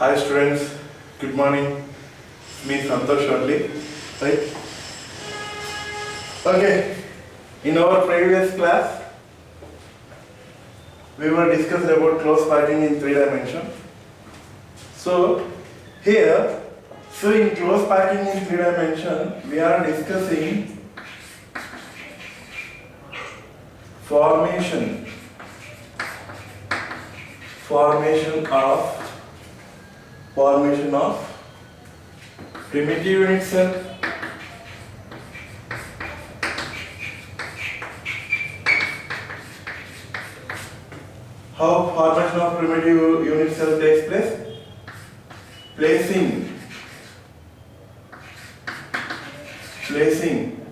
Hi students, good morning. Me Santosh only, right? Okay, in our previous class, we were discussing about close packing in 3 dimension. So here, in close packing in 3 dimension, we are discussing formation of primitive unit cell, how formation of primitive unit cell takes place? Placing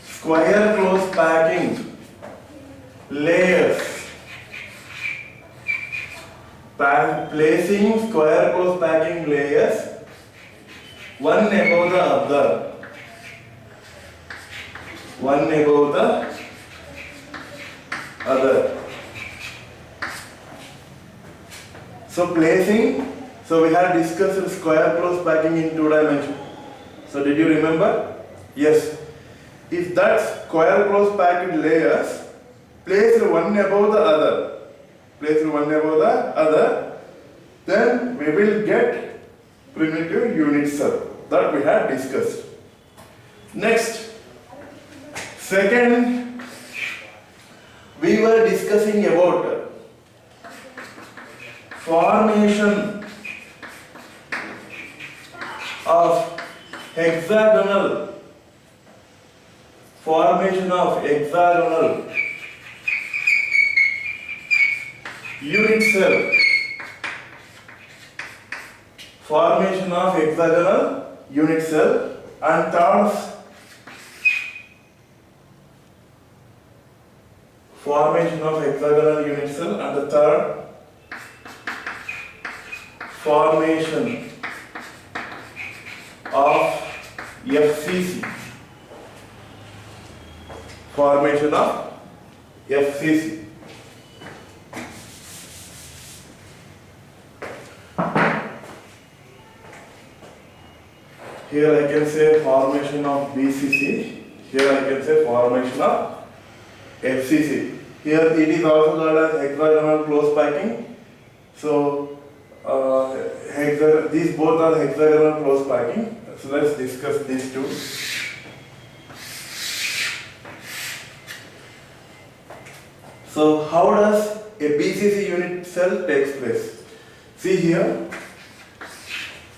square close packing layers. Placing square close packing layers one above the other. So we had discussed square close packing in 2 dimension. So did you remember? Yes. If that square close packed layers placed one above the other, then we will get primitive unit cell that we had discussed. Next, second, we were discussing about formation of hexagonal unit cell. And third, formation of hexagonal unit cell, and the third, formation of FCC. Here I can say formation of BCC. Here I can say formation of FCC. Here it is also called as hexagonal close packing. So these both are hexagonal close packing. So let's discuss these two. So how does a BCC unit cell takes place? See here.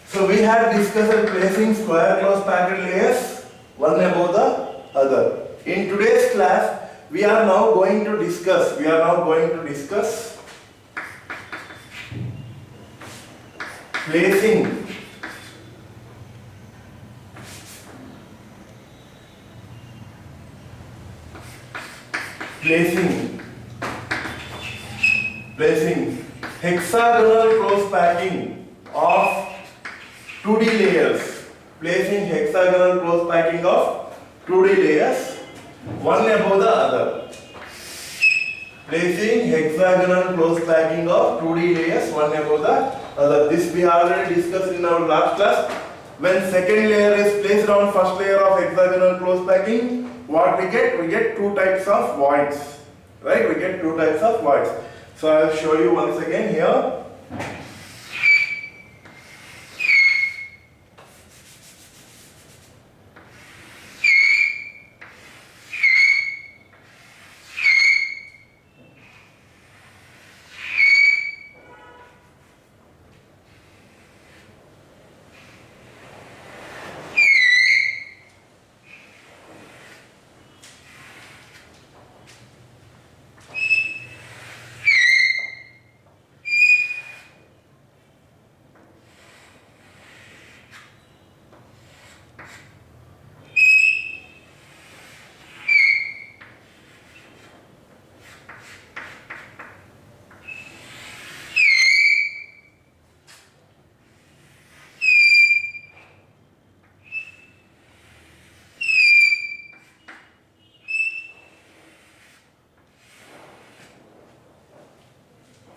So we had discussed placing square close packed layers one above the other. In today's class, we are now going to discuss placing hexagonal close packing of 2D layers. Placing hexagonal close packing of 2D layers one above the other. Placing hexagonal close packing of 2D layers one above the other. This we already discussed in our last class. When second layer is placed on first layer of hexagonal close packing, what we get? We get two types of voids. Right? We get two types of voids. So I will show you once again here.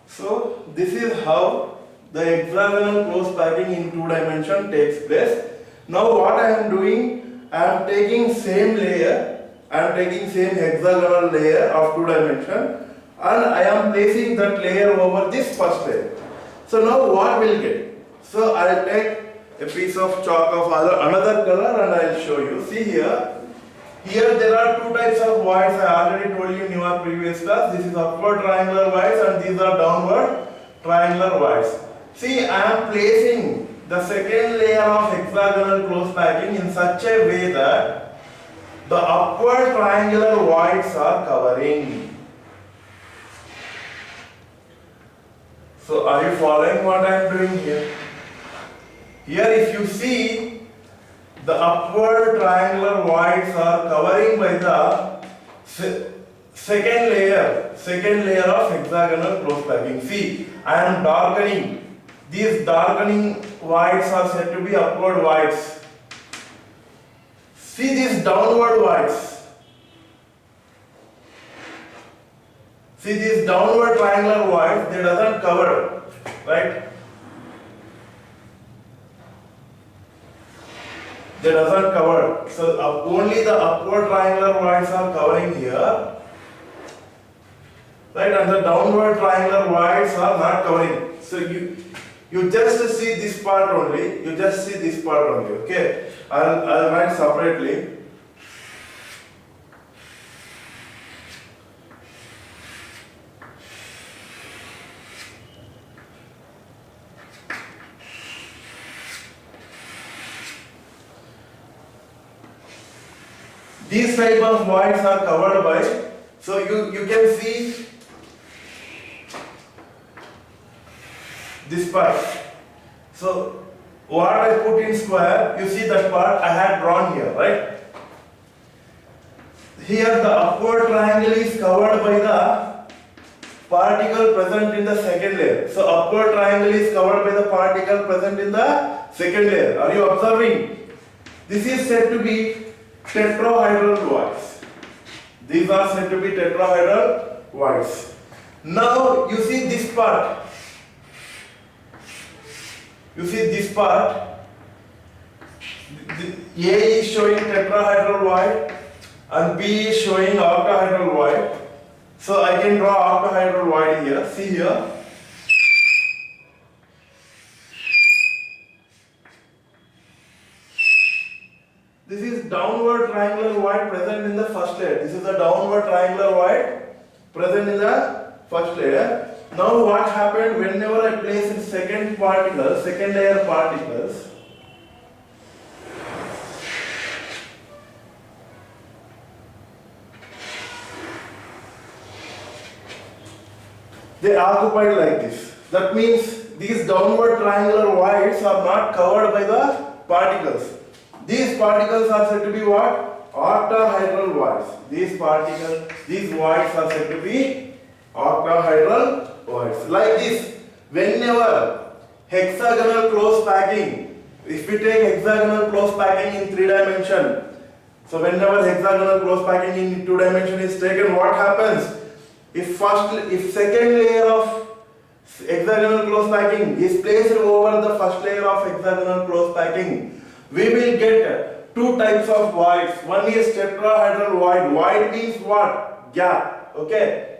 So this is how the hexagonal close packing in 2 dimension takes place. Now what I am doing, I am taking same layer, I am taking same hexagonal layer of 2 dimension and I am placing that layer over this first layer. So now what will get? So I will take a piece of chalk of another color and I will show you. See here. Here there are 2 types of voids. I already told you in your previous class. This is upward triangular voids and these are downward triangular voids. See, I am placing the second layer of hexagonal close packing in such a way that the upward triangular voids are covering. So are you following what I am doing here? Here if you see, the upward triangular voids are covering by the second layer of hexagonal close packing. See, I am darkening. These darkening voids are said to be upward voids. See these downward voids. See these downward triangular voids, they doesn't cover, right? They doesn't cover. So only the upward triangular voids are covering here. Right, and the downward triangular voids are not covering. So you just see this part only. You just see this part only. Okay. I'll write separately. These type of voids are covered by, so you can see this part. So what I put in square, you see that part I had drawn here, right? Here the upward triangle is covered by the particle present in the second layer. So upward triangle is covered by the particle present in the second layer. Are you observing? This is said to be tetrahedral voids. These are said to be tetrahedral voids. Now you see this part. You see this part. A is showing tetrahedral void and B is showing octahedral void. So I can draw octahedral void here. See here. This is downward triangular void present in the first layer. This is a downward triangular void present in the first layer. Now what happened whenever I place in second layer particles, they occupy like this. That means these downward triangular voids are not covered by the particles. These particles are said to be what? Octahedral voids. These voids are said to be octahedral voids. Like this, whenever hexagonal close packing, if we take hexagonal close packing in 3 dimension, so whenever hexagonal close packing in 2 dimension is taken, what happens? If second layer of hexagonal close packing is placed over the first layer of hexagonal close packing, we will get 2 types of voids. One is tetrahedral void. Void means what? Gap. Okay.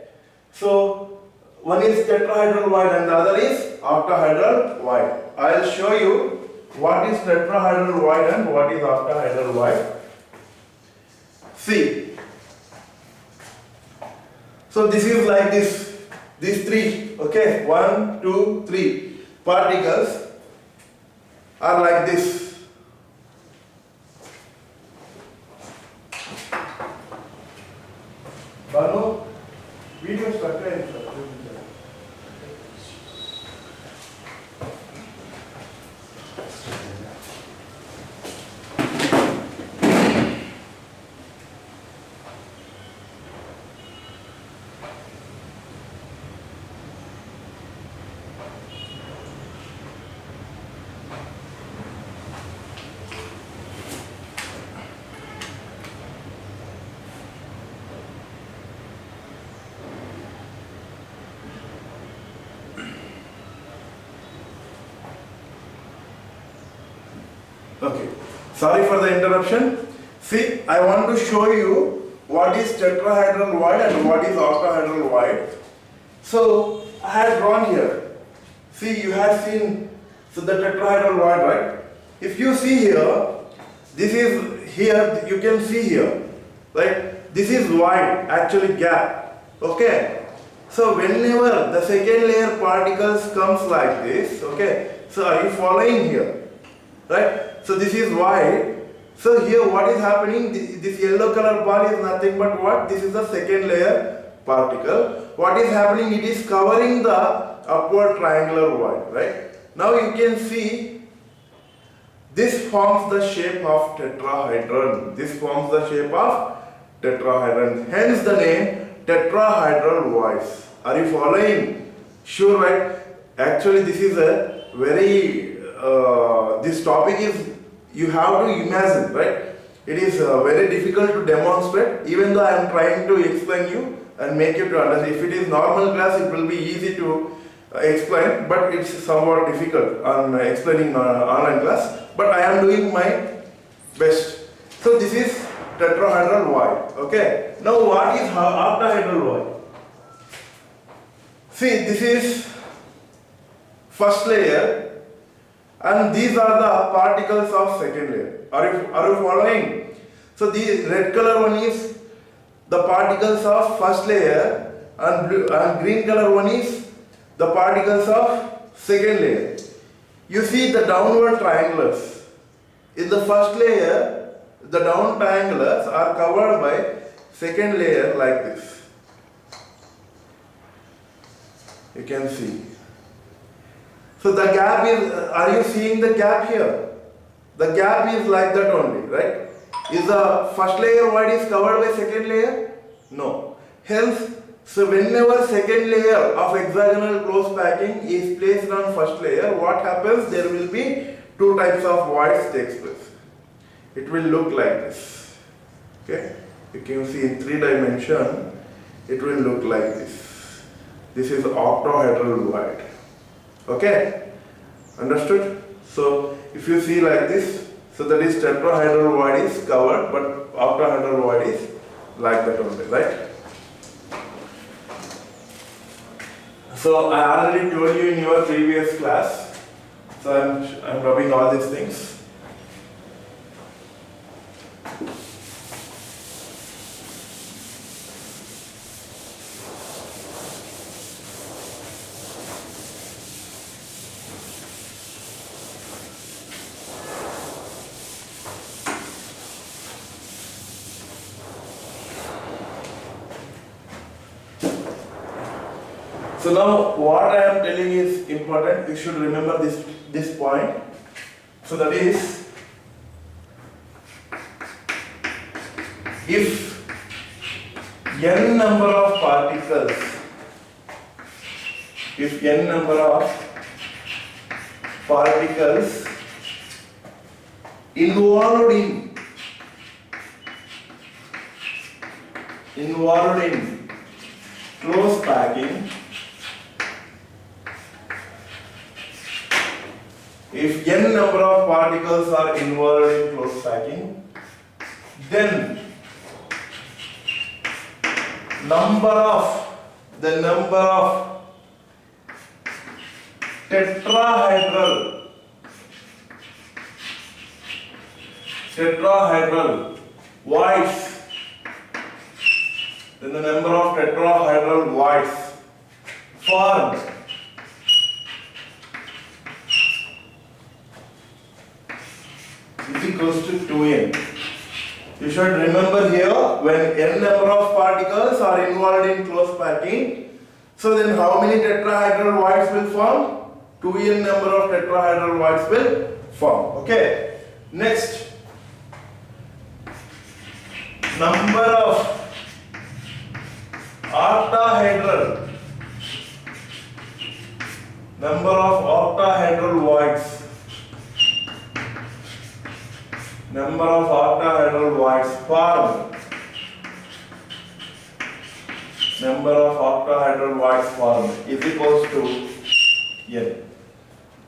So one is tetrahedral void and the other is octahedral void. I will show you what is tetrahedral void and what is octahedral void. See. So this is like this. These 3. Okay. 1, 2, 3 particles are like this. Banu, video structure is Okay. Sorry for the interruption. See, I want to show you what is tetrahedral void and what is octahedral void. So, I had drawn here. See, you have seen the tetrahedral void, right? If you see here, this is here, you can see here, right? This is void, actually gap. Okay? So, whenever the second layer particles comes like this, okay? So, are you following here? Right? So, this is void. So, here what is happening? This yellow color bar is nothing but what? This is the second layer particle. What is happening? It is covering the upward triangular void, right? Now you can see this forms the shape of tetrahedron. This forms the shape of tetrahedron. Hence the name tetrahedral voids. Are you following? Sure, right? Actually, this is a very this topic is you have to imagine, right? It is very difficult to demonstrate, even though I am trying to explain you and make you to understand. If it is normal class, it will be easy to explain, but it's somewhat difficult on explaining online class. But I am doing my best. So this is tetrahedral void. Okay. Now what is octahedral void? See, this is first layer. And these are the particles of second layer. Are you following? So the red color one is the particles of first layer, and blue and green color one is the particles of second layer. You see the downward triangulars. In the first layer, the down triangulars are covered by second layer like this. You can see. So the gap is, are you seeing the gap here? The gap is like that only, right? Is the first layer void is covered by second layer? No. Hence, so whenever second layer of hexagonal close packing is placed on first layer, what happens? There will be two types of voids takes place. It will look like this. Okay? You can see in 3 dimension, it will look like this. This is octahedral void. Okay, understood? So if you see like this, so that is tetrahedral void is covered, but octahedral void is like that only, right? So I already told you in your previous class. So I'm rubbing all these things. So now what I am telling is important. You should remember this point. So that is, if n number of particles, involved in close packing, if n number of particles are involved in close packing, then the number of tetrahedral voids, then the number of tetrahedral voids formed is equals to 2n. You should remember here, when n number of particles are involved in close packing, so then how many tetrahedral voids will form? 2n number of tetrahedral voids will form. Okay. Next, number of octahedral voids. Number of octahedral voids formed. Number of octahedral voids formed is equals to n.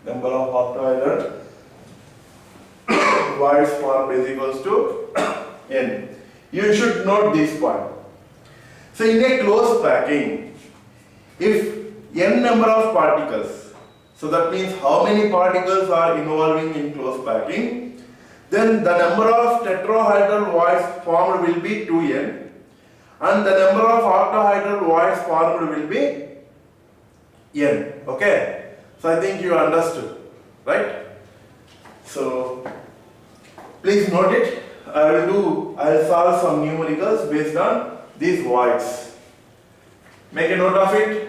Number of octahedral voids formed is equals to n. You should note this point. So in a closed packing, if n number of particles, so that means how many particles are involving in closed packing, then the number of tetrahedral voids formed will be 2n and the number of octahedral voids formed will be n. Okay, so I think you understood, right? So please note it. I'll solve some numericals based on these voids. Make a note of it.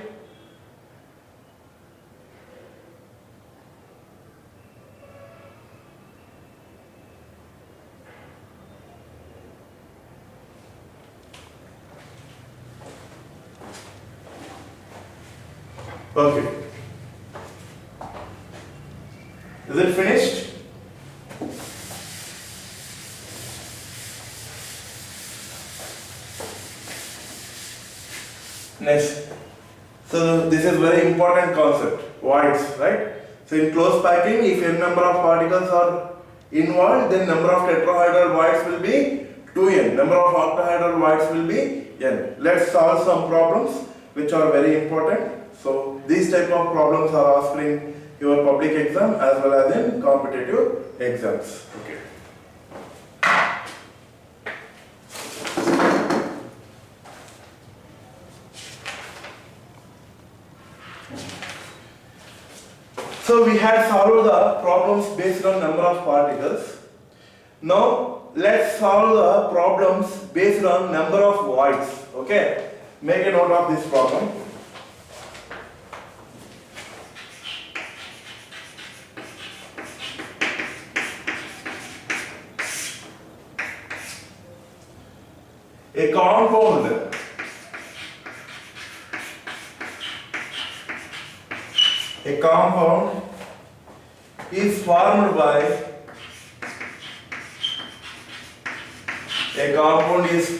Okay. Is it finished? Next. So this is very important concept, voids, right? So in closed packing, if n number of particles are involved, then number of tetrahedral voids will be 2n. Number of octahedral voids will be n. Let's solve some problems which are very important. So these type of problems are asked in your public exam as well as in competitive exams. Okay. So we had solved the problems based on number of particles. Now let's solve the problems based on number of voids. Okay, make a note of this problem. A compound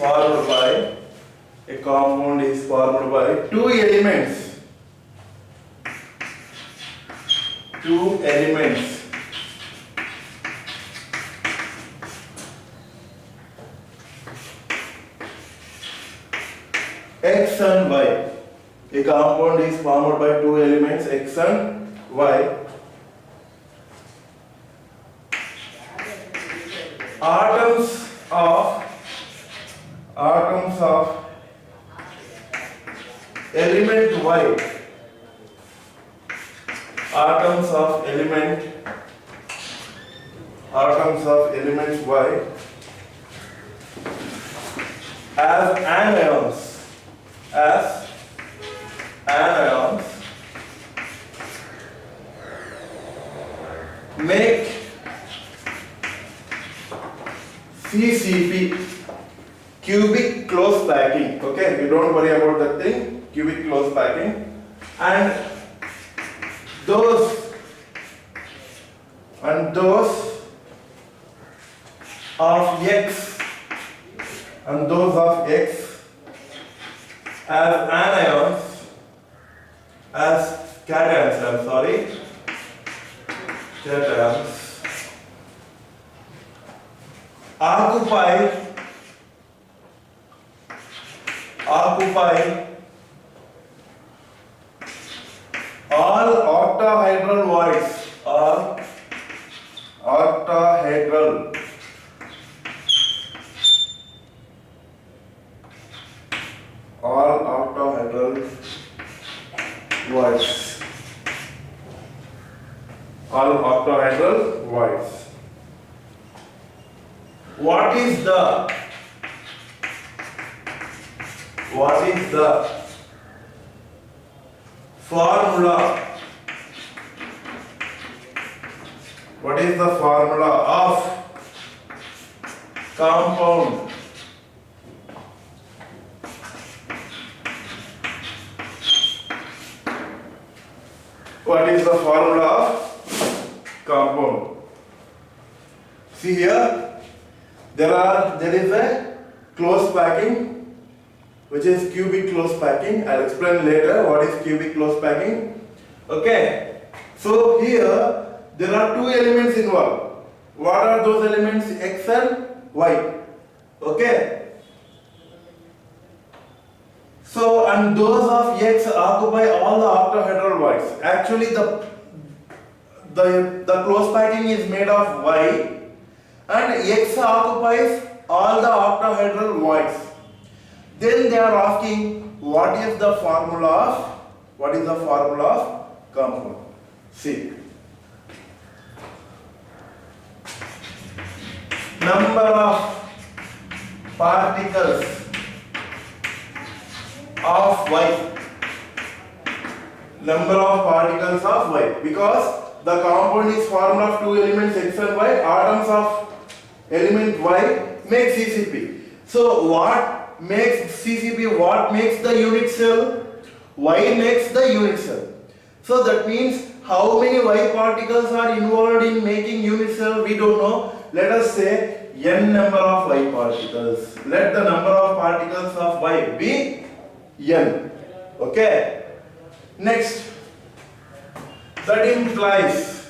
is formed by two elements X and Y. A compound is formed by two elements X and Y. Atoms of element Y. Atoms of element Y as anions make CCP, cubic close packing. Okay, you don't worry about that thing, cubic close packing. And those of X as anions, as cations, cations occupy all octahedral voids, all octahedral voids. What is the formula? What is the formula of compound See here, there is a close packing which is cubic close packing. I'll explain later what is cubic close packing. Okay, so here there are two elements involved. What are those elements? X and Y. Okay. So, and those of X occupy all the octahedral voids. Actually, the close packing is made of Y, and X occupies all the octahedral voids. Then they are asking, what is the formula of compound? See. Number of particles of Y. Number of particles of Y. Because the compound is formed of two elements X and Y. Atoms of element Y make CCP. So what makes CCP? What makes the unit cell? Y makes the unit cell. So that means how many Y particles are involved in making unit cell? We don't know. Let us say n number of Y particles. Let the number of particles of Y be n. Okay. Next, that implies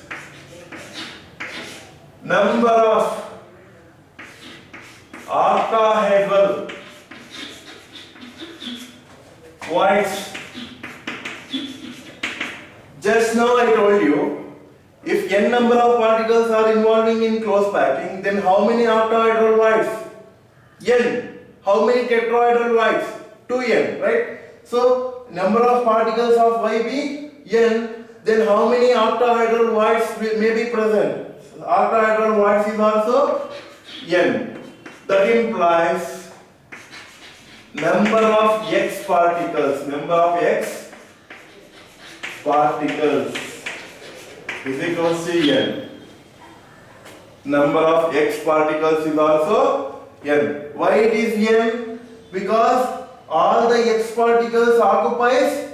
number of octahedral voids. Just now I told you, if n number of particles are involving in close packing, then how many octahedral voids? N. How many tetrahedral voids? 2n, right? So, number of particles of Y be n, then how many octahedral voids may be present? Octahedral voids is also n. That implies number of X particles, is equals to n. Number of X particles is also n. Why it is n? Because all the X particles occupies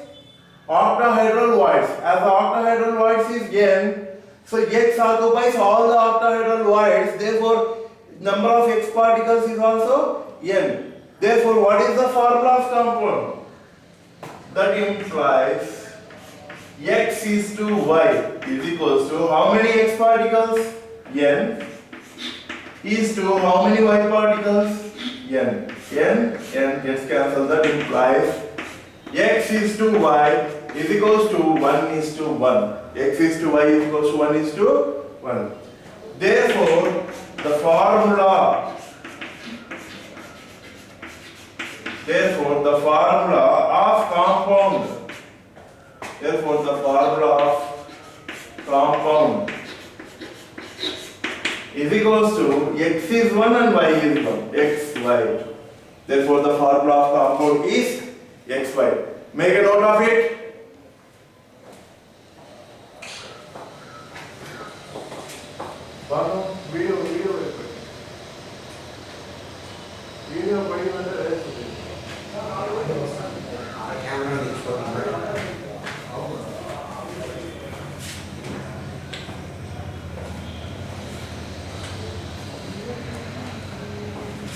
octahedral voids. As the octahedral voids is n, so X occupies all the octahedral voids. Therefore, number of X particles is also n. Therefore, what is the formula of compound? That implies X is to Y is equals to how many X particles? N is to how many Y particles? N gets cancelled. That implies X is to Y is equals to 1 is to 1. X is to Y is equals to 1 is to 1. Therefore, the formula of compound is equals to X is 1 and Y is 1. X, Y. Therefore, the formula of compound is X, Y. Make a note of it.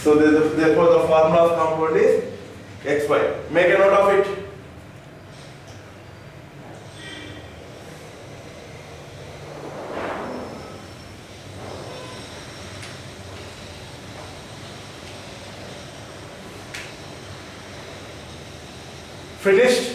So therefore the formula of compound is XY. Make a note of it. Finished?